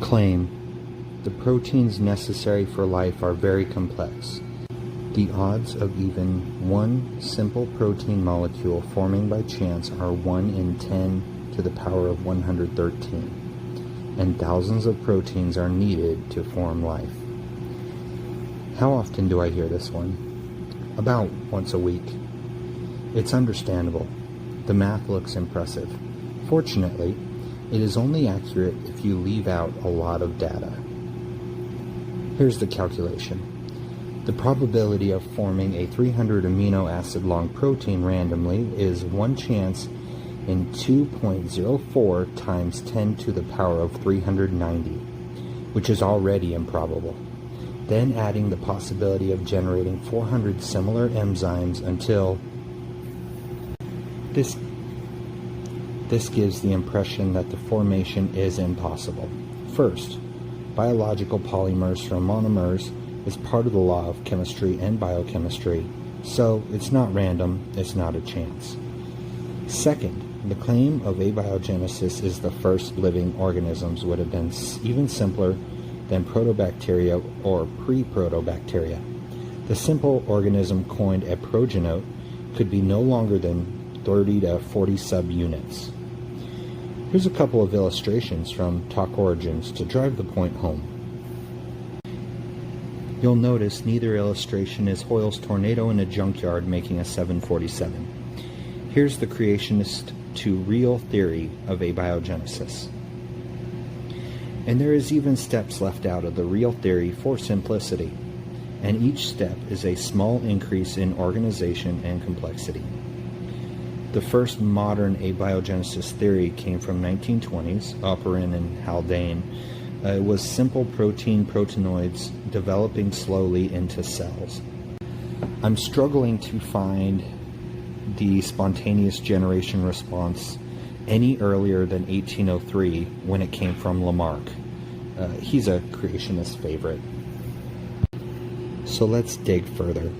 Claim: the proteins necessary for life are very complex. The odds of even one simple protein molecule forming by chance are 1 in 10 to the power of 113, and thousands of proteins are needed to form life. How often do I hear this one? About once a week. It's understandable. The math looks impressive. Fortunately, it is only accurate if you leave out a lot of data. Here's the calculation. The probability of forming a 300 amino acid long protein randomly is 1 chance in 2.04 times 10 to the power of 390, which is already improbable. Then adding the possibility of generating 400 similar enzymes until this gives the impression that the formation is impossible. First, biological polymers from monomers is part of the law of chemistry and biochemistry, so it's not random, it's not a chance. Second, the claim of abiogenesis is the first living organisms would have been even simpler than protobacteria or pre-protobacteria. The simple organism coined a progenote could be no longer than 30 to 40 subunits. Here's a couple of illustrations from Talk Origins to drive the point home. You'll notice neither illustration is Hoyle's tornado in a junkyard making a 747. Here's the creationist to real theory of abiogenesis. And there is even steps left out of the real theory for simplicity, and each step is a small increase in organization and complexity. The first modern abiogenesis theory came from 1920s, Oparin and Haldane. It was simple proteinoids developing slowly into cells. I'm struggling to find the spontaneous generation response any earlier than 1803 when it came from Lamarck. He's a creationist favorite. So let's dig further.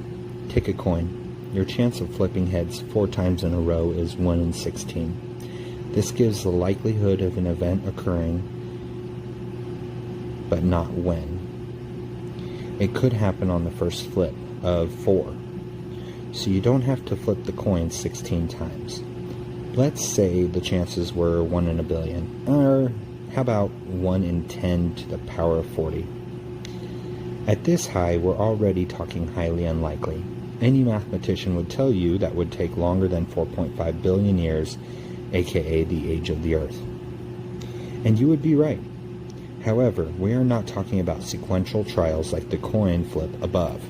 Take a coin. Your chance of flipping heads 4 times in a row is 1 in 16. This gives the likelihood of an event occurring, but not when. It could happen on the first flip of 4. So you don't have to flip the coin 16 times. Let's say the chances were 1 in a billion, or how about 1 in 10 to the power of 40? At this high, we're already talking highly unlikely. Any mathematician would tell you that would take longer than 4.5 billion years, aka the age of the Earth. And you would be right. However, we are not talking about sequential trials like the coin flip above.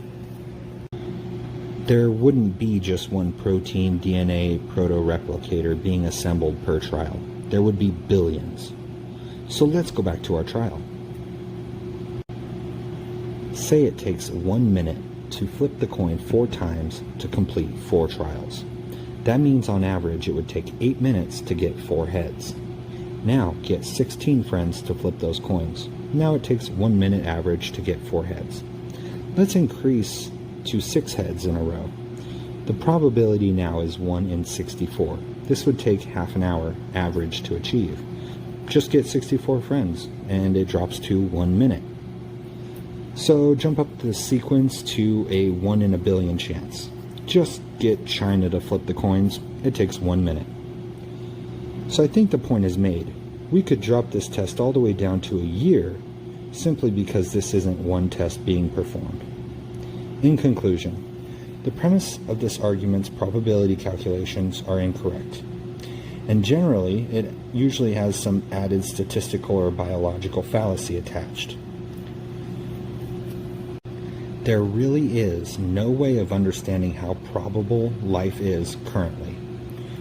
There wouldn't be just one protein DNA proto-replicator being assembled per trial. There would be billions. So let's go back to our trial. Say it takes 1 minute to flip the coin 4 times to complete 4 trials. That means on average it would take 8 minutes to get 4 heads. Now get 16 friends to flip those coins. Now it takes 1 minute average to get 4 heads. Let's increase to 6 heads in a row. The probability now is 1 in 64. This would take half an hour average to achieve. Just get 64 friends and it drops to 1 minute. So jump up the sequence to a 1 in a billion chance. Just get China to flip the coins. It takes 1 minute. So I think the point is made. We could drop this test all the way down to a year simply because this isn't one test being performed. In conclusion, the premise of this argument's probability calculations are incorrect. And generally, it usually has some added statistical or biological fallacy attached. There really is no way of understanding how probable life is currently.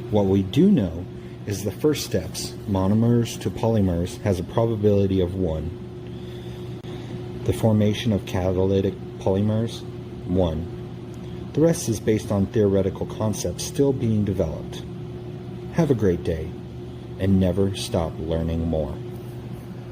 What we do know is the first steps, monomers to polymers, has a probability of 1. The formation of catalytic polymers, 1. The rest is based on theoretical concepts still being developed. Have a great day, and never stop learning more.